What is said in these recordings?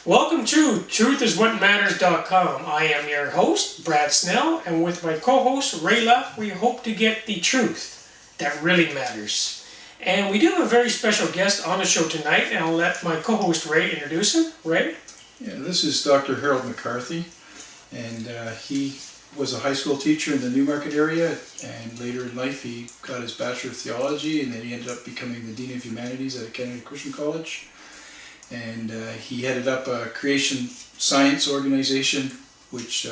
Welcome to TruthIsWhatMatters.com. I am your host, Brad Snell, and with my co-host, Ray Luff, we hope to get the truth that really matters. And we do have a very special guest on the show tonight, and I'll let my co-host Ray introduce him. Ray? Yeah, this is Dr. Harold McCarthy, and he was a high school teacher in the Newmarket area, and later in life he got his Bachelor of Theology, and then he ended up becoming the Dean of Humanities at Canada Christian College. And he headed up a creation science organization which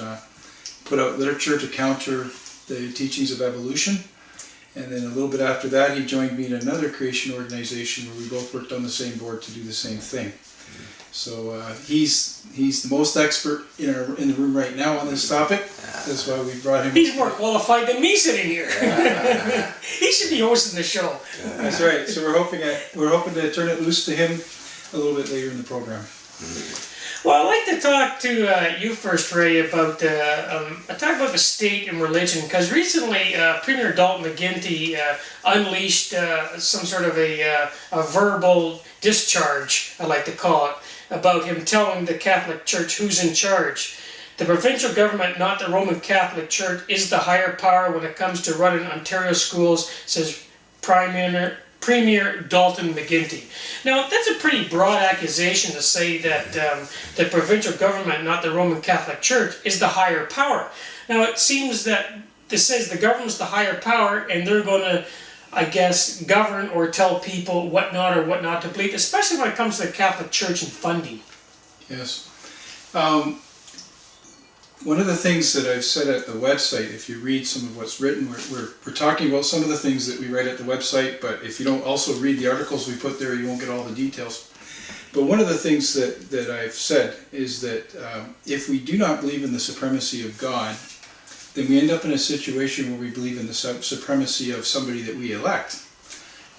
put out literature to counter the teachings of evolution. And then a little bit after that he joined me in another creation organization where we both worked on the same board to do the same thing. So he's the most expert in the room right now on this topic. That's why we brought him. He's more qualified than me sitting here. He should be hosting the show. That's right. So we're hoping to turn it loose to him a little bit later in the program. Well, I'd like to talk to you first, Ray, about the state and religion, because recently Premier Dalton McGuinty unleashed some sort of a verbal discharge, I like to call it, about him telling the Catholic Church who's in charge. The provincial government, not the Roman Catholic Church, is the higher power when it comes to running Ontario schools, says Premier Dalton McGuinty. Now, that's a pretty broad accusation to say that the provincial government, not the Roman Catholic Church, is the higher power. Now, it seems that this says the government's the higher power, and they're going to, I guess, govern or tell people what not or what not to believe, especially when it comes to the Catholic Church and funding. Yes. One of the things that I've said at the website, if you read some of what's written, we're talking about some of the things that we write at the website, but if you don't also read the articles we put there, you won't get all the details. But one of the things that I've said is that if we do not believe in the supremacy of God, then we end up in a situation where we believe in the supremacy of somebody that we elect.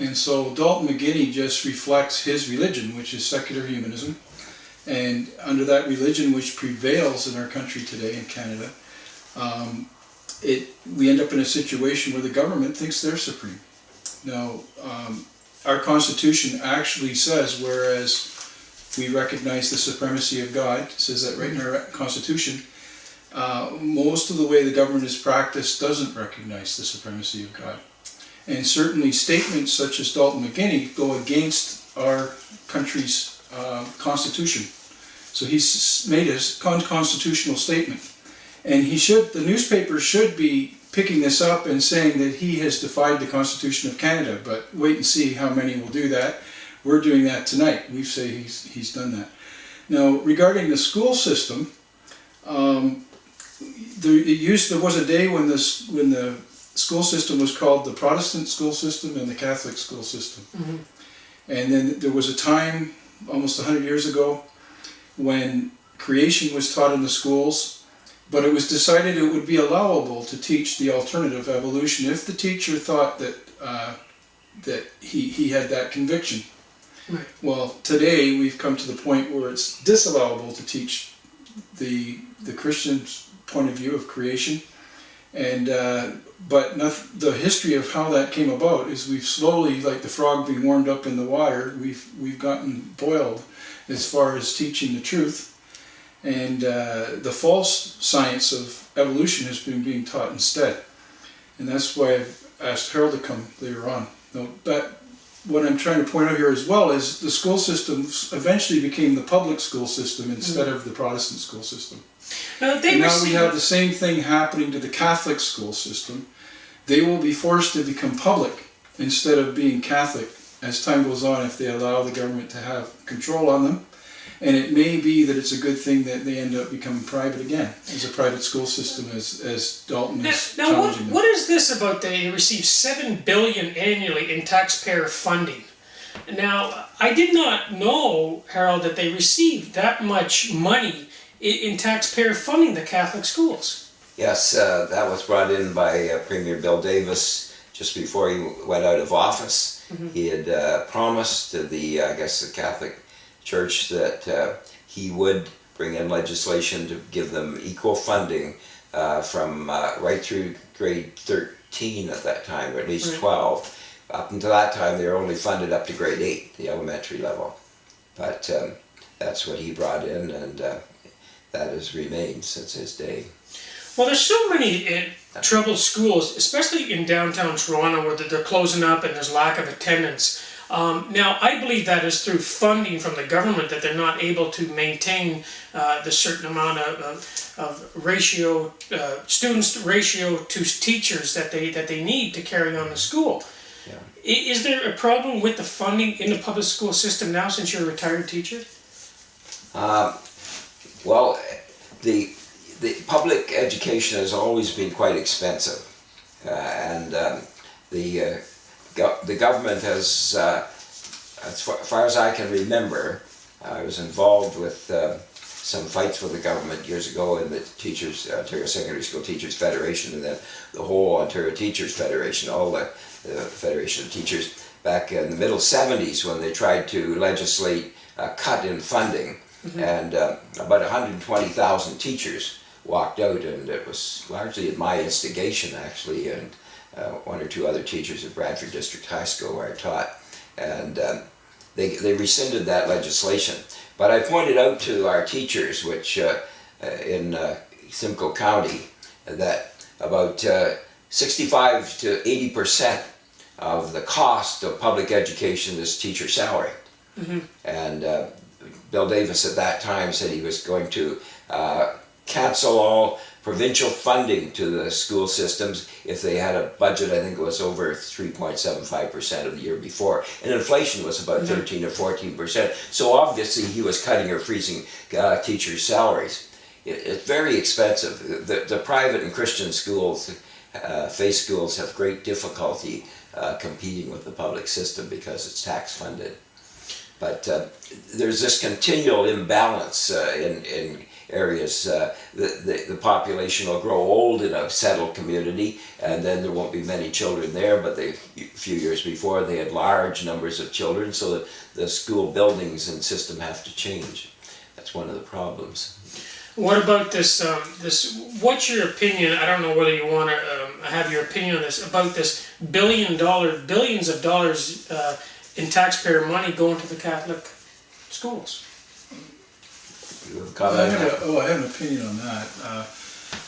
And so Dalton McGuinty just reflects his religion, which is secular humanism. And under that religion which prevails in our country today in Canada, we end up in a situation where the government thinks they're supreme. Now, our Constitution actually says, whereas we recognize the supremacy of God, it says that right in our Constitution, most of the way the government is practiced doesn't recognize the supremacy of God. And certainly statements such as Dalton McGuinty go against our country's Constitution. So he's made a constitutional statement, and the newspaper should be picking this up and saying that he has defied the Constitution of Canada, but wait and see how many will do that. We're doing that tonight. We say he's done that. Now, regarding the school system, there was a day when the school system was called the Protestant school system and the Catholic school system. Mm-hmm. And then there was a time, almost 100 years ago, when creation was taught in the schools, but it was decided it would be allowable to teach the alternative evolution if the teacher thought that he had that conviction. Right. Well, today we've come to the point where it's disallowable to teach the Christian's point of view of creation, and but the history of how that came about is we've slowly, like the frog being warmed up in the water, we've gotten boiled as far as teaching the truth, and the false science of evolution has been being taught instead. And that's why I've asked Harold to come later on. Now, what I'm trying to point out here as well is the school system eventually became the public school system instead of the Protestant school system. Now we have the same thing happening to the Catholic school system. They will be forced to become public instead of being Catholic as time goes on if they allow the government to have control on them. And it may be that it's a good thing that they end up becoming private again, as a private school system, as Dalton is challenging them. What is this about they receive $7 billion annually in taxpayer funding? Now, I did not know, Harold, that they received that much money in taxpayer funding the Catholic schools. Yes, that was brought in by Premier Bill Davis just before he went out of office. Mm-hmm. He had promised to the Catholic Church that he would bring in legislation to give them equal funding from right through grade 13 at that time, or at least 12. Up until that time, they were only funded up to grade 8, the elementary level. But that's what he brought in, and that has remained since his day. Well, there's so many troubled schools, especially in downtown Toronto, where they're closing up and there's lack of attendance. Now, I believe that is through funding from the government that they're not able to maintain the certain amount of ratio, students ratio to teachers that they need to carry on the school. Yeah. Is there a problem with the funding in the public school system now, since you're a retired teacher? Well, the public education has always been quite expensive, and the government has, as far as I can remember, I was involved with some fights with the government years ago in the Ontario Secondary School Teachers Federation, and then the whole Ontario Teachers Federation, all the Federation of Teachers, back in the middle 70s when they tried to legislate a cut in funding. Mm-hmm. And about 120,000 teachers walked out, and it was largely at my instigation, actually, and one or two other teachers at Bradford District High School where I taught, and they rescinded that legislation. But I pointed out to our teachers, which in Simcoe County, that about 65 to 80% of the cost of public education is teacher salary. Mm-hmm. And Bill Davis at that time said he was going to cancel all provincial funding to the school systems if they had a budget, I think it was over 3.75% of the year before. And inflation was about 13 or 14%. So obviously he was cutting or freezing teachers' salaries. It's very expensive. The private and Christian schools, faith schools, have great difficulty competing with the public system because it's tax funded. But there's this continual imbalance in areas. The population will grow old in a settled community, and then there won't be many children there, but a few years before they had large numbers of children, so that the school buildings and system have to change. That's one of the problems. What about this, what's your opinion, I don't know whether you want to have your opinion on this, about this billions of dollars in taxpayer money going to the Catholic schools? I have an opinion on that.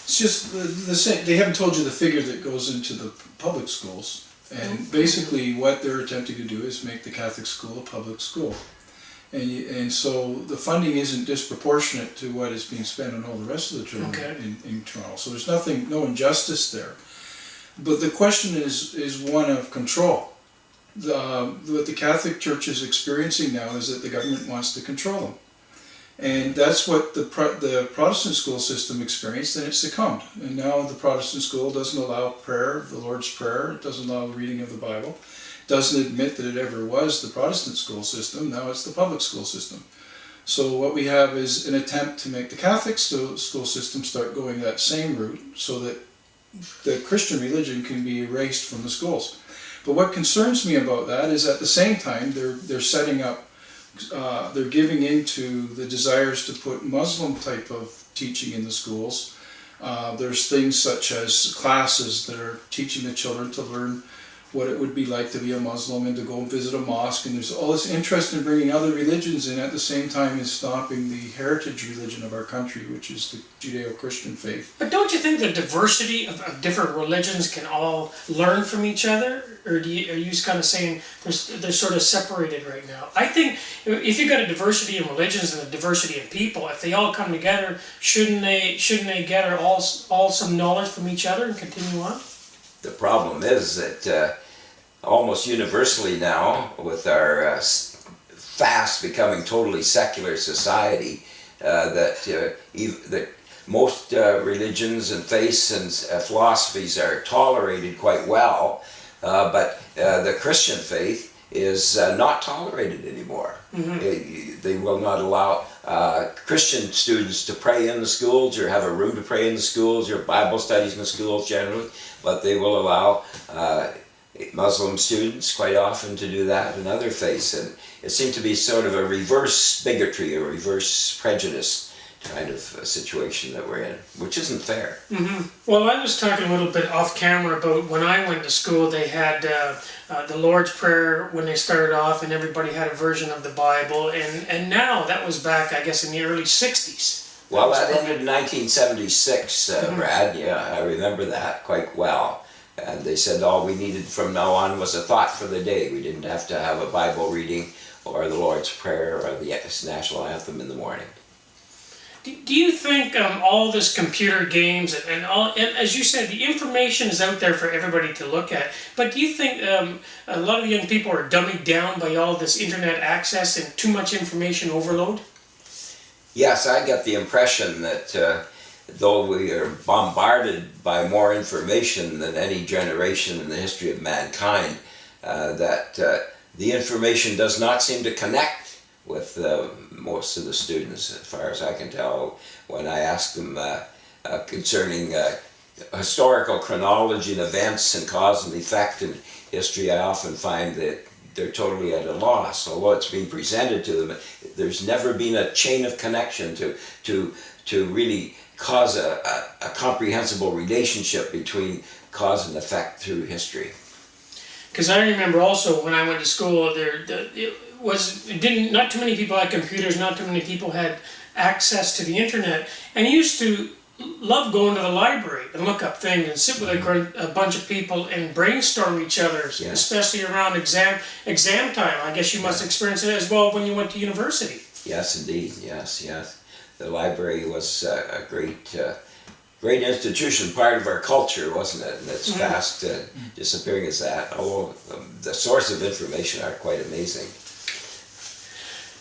It's just the same. They haven't told you the figure that goes into the public schools, and basically what they're attempting to do is make the Catholic school a public school, and so the funding isn't disproportionate to what is being spent on all the rest of the children in Toronto. So there's no injustice there, but the question is one of control. What the Catholic Church is experiencing now is that the government wants to control them. And that's what the Protestant school system experienced, and it succumbed. And now the Protestant school doesn't allow prayer, the Lord's Prayer, it doesn't allow the reading of the Bible, doesn't admit that it ever was the Protestant school system, now it's the public school system. So what we have is an attempt to make the Catholic school system start going that same route so that the Christian religion can be erased from the schools. But what concerns me about that is at the same time they're setting up, they're giving into the desires to put Muslim type of teaching in the schools. There's things such as classes that are teaching the children to learn what it would be like to be a Muslim and to go and visit a mosque, and there's all this interest in bringing other religions in at the same time as stopping the heritage religion of our country, which is the Judeo-Christian faith. But don't you think the diversity of different religions can all learn from each other? Or are you kind of saying they're sort of separated right now? I think if you've got a diversity in religions and a diversity in people, if they all come together, shouldn't they gather all some knowledge from each other and continue on? The problem is that almost universally now, with our fast becoming totally secular society, that most religions and faiths and philosophies are tolerated quite well, but the Christian faith is not tolerated anymore. Mm-hmm. They will not allow Christian students to pray in the schools or have a room to pray in the schools or Bible studies in the schools generally, but they will allow Muslim students quite often to do that and other faiths. And it seemed to be sort of a reverse bigotry, a reverse prejudice kind of situation that we're in, which isn't fair. Well, I was talking a little bit off camera about when I went to school. They had the Lord's Prayer when they started off, and everybody had a version of the Bible. And now that was back, I guess, in the early '60s. Well, that ended in 1976, Brad. Yeah, I remember that quite well. And they said all we needed from now on was a thought for the day. We didn't have to have a Bible reading or the Lord's Prayer or the national anthem in the morning. Do you think all this computer games and as you said, the information is out there for everybody to look at, but do you think a lot of young people are dummied down by all this internet access and too much information overload? Yes, I get the impression that though we are bombarded by more information than any generation in the history of mankind, that the information does not seem to connect with most of the students, as far as I can tell. When I ask them concerning historical chronology and events and cause and effect in history, I often find that they're totally at a loss. Although it's been presented to them, there's never been a chain of connection to really cause a comprehensible relationship between cause and effect through history. Because I remember also when I went to school, not too many people had computers, not too many people had access to the internet, and you used to love going to the library and look up things and sit with a bunch of people and brainstorm each other, Yes. especially around exam time. I guess you must experience it as well when you went to university. Yes, indeed. Yes. The library was a great institution, part of our culture, wasn't it? And it's fast disappearing as that, although the source of information are quite amazing.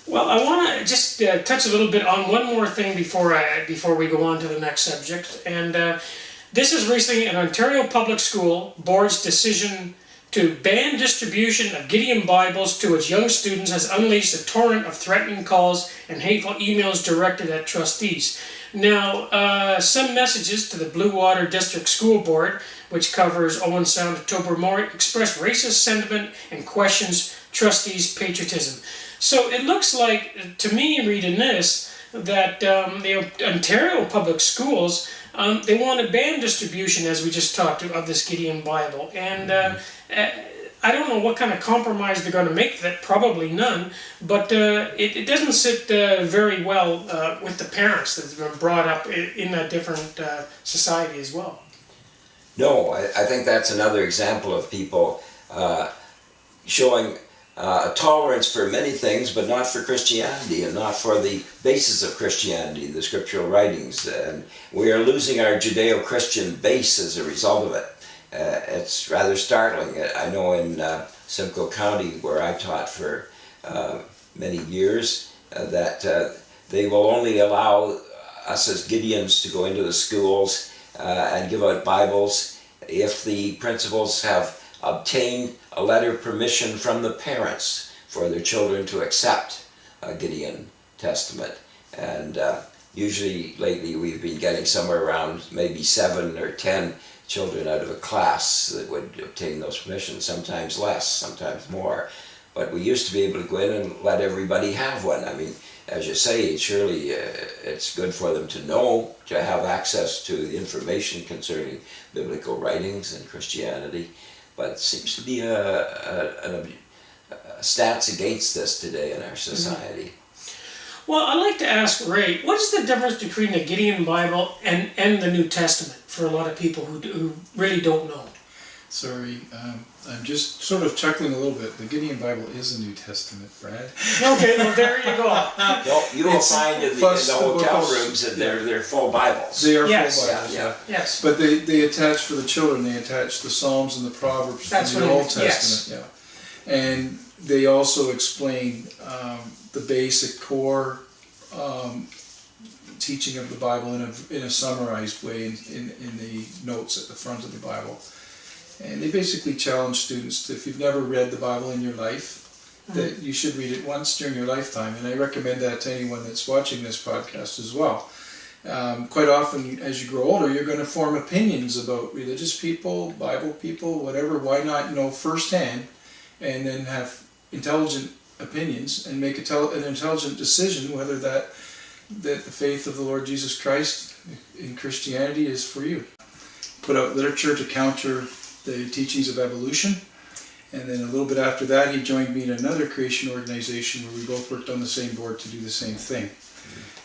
Well, I want to just touch a little bit on one more thing before we go on to the next subject. And this is recently an Ontario Public School Board's decision to ban distribution of Gideon Bibles to its young students has unleashed a torrent of threatening calls and hateful emails directed at trustees. Now, some messages to the Blue Water District School Board, which covers Owen Sound to Tobermory, express racist sentiment and questions trustees' patriotism. So it looks like, to me reading this, that the Ontario Public Schools, they want to ban distribution, as we just talked, of this Gideon Bible. And I don't know what kind of compromise they're going to make that, probably none, but it doesn't sit very well with the parents that have been brought up in a different society as well. No, I think that's another example of people showing a tolerance for many things, but not for Christianity and not for the basis of Christianity, the scriptural writings. And we are losing our Judeo-Christian base as a result of it. It's rather startling. I know in Simcoe County, where I taught for many years, that they will only allow us as Gideons to go into the schools and give out Bibles if the principals have obtained a letter of permission from the parents for their children to accept a Gideon Testament. And usually lately we've been getting somewhere around maybe 7 or 10 children out of a class that would obtain those permissions, sometimes less, sometimes more. But we used to be able to go in and let everybody have one. I mean, as you say, surely it's good for them to know, to have access to the information concerning biblical writings and Christianity. But it seems to be a stance against this today in our society. Well, I'd like to ask Ray, what is the difference between the Gideon Bible and the New Testament for a lot of people who really don't know? Sorry, I'm just sort of chuckling a little bit. The Gideon Bible is a New Testament, Brad. Okay, well there you go. Well, you will find in the hotel rooms that they're full Bibles. They are Yes. full Bibles, Yeah. Yes. But they attach for the children, they attach the Psalms and the Proverbs That's from the what I Old mean, Testament. Yeah. And they also explain the basic core teaching of the Bible in a summarized way in the notes at the front of the Bible. And they basically challenge students to, if you've never read the Bible in your life, that you should read it once during your lifetime. And I recommend that to anyone that's watching this podcast as well. Quite often, as you grow older, you're going to form opinions about religious people, Bible people, whatever. Why not know firsthand and then have intelligent opinions and make an intelligent decision whether that that the faith of the Lord Jesus Christ in Christianity is for you. Put out literature to counter the teachings of evolution. And then a little bit after that, he joined me in another creation organization where we both worked on the same board to do the same thing.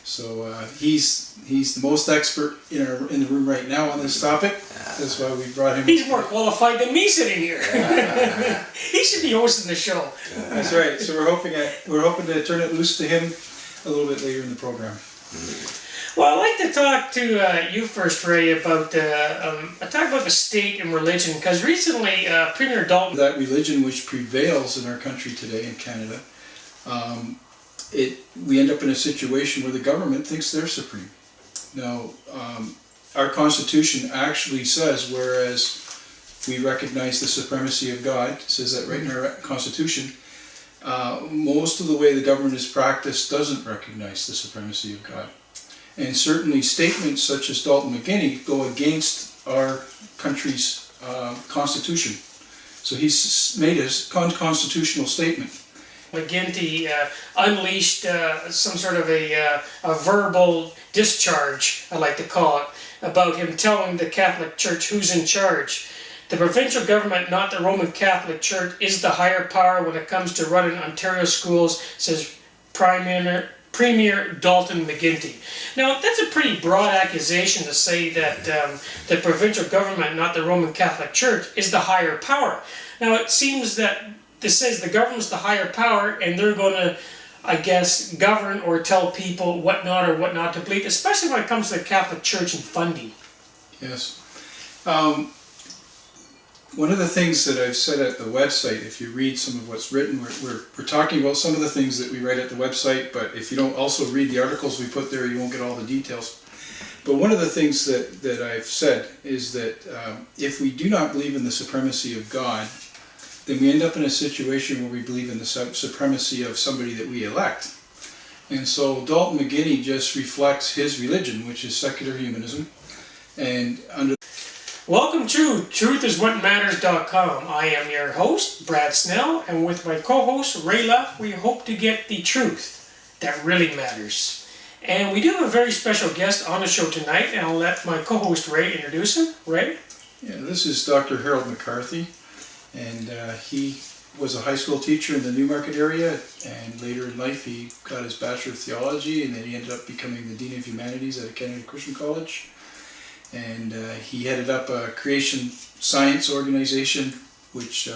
So he's the most expert in the room right now on this topic. That's why we brought him. He's more qualified than me sitting here. He should be hosting the show. That's right. So we're hoping to turn it loose to him a little bit later in the program. Well, I'd like to talk to you first, Ray, about talk about the state and religion, because recently Premier Dalton. That religion which prevails in our country today in Canada, we end up in a situation where the government thinks they're supreme. Now, our Constitution actually says, whereas we recognize the supremacy of God, it says that right in our Constitution, most of the way the government is practiced doesn't recognize the supremacy of God. And certainly statements such as Dalton McGuinty go against our country's Constitution. So he's made a constitutional statement. McGuinty unleashed some sort of a verbal discharge, I like to call it, about him telling the Catholic Church who's in charge. The provincial government, not the Roman Catholic Church, is the higher power when it comes to running Ontario schools, says Premier Dalton McGuinty. Now, that's a pretty broad accusation to say that the provincial government, not the Roman Catholic Church, is the higher power. Now, it seems that this says the government's the higher power, and they're going to, I guess, govern or tell people what not or what not to believe, especially when it comes to the Catholic Church and funding. Yes. One of the things that I've said at the website, if you read some of what's written, we're talking about some of the things that we write at the website, but if you don't also read the articles we put there, you won't get all the details. But one of the things that I've said is that if we do not believe in the supremacy of God, then we end up in a situation where we believe in the supremacy of somebody that we elect. And so Dalton McGuinty just reflects his religion, which is secular humanism. And under Welcome to TruthIsWhatMatters.com. I am your host, Brad Snell, and with my co-host, Ray Luff, we hope to get the truth that really matters. And we do have a very special guest on the show tonight, and I'll let my co-host Ray introduce him. Ray? Yeah, this is Dr. Harold McCarthy, and he was a high school teacher in the Newmarket area, and later in life he got his Bachelor of Theology, and then he ended up becoming the Dean of Humanities at Canada Christian College. And he headed up a creation science organization which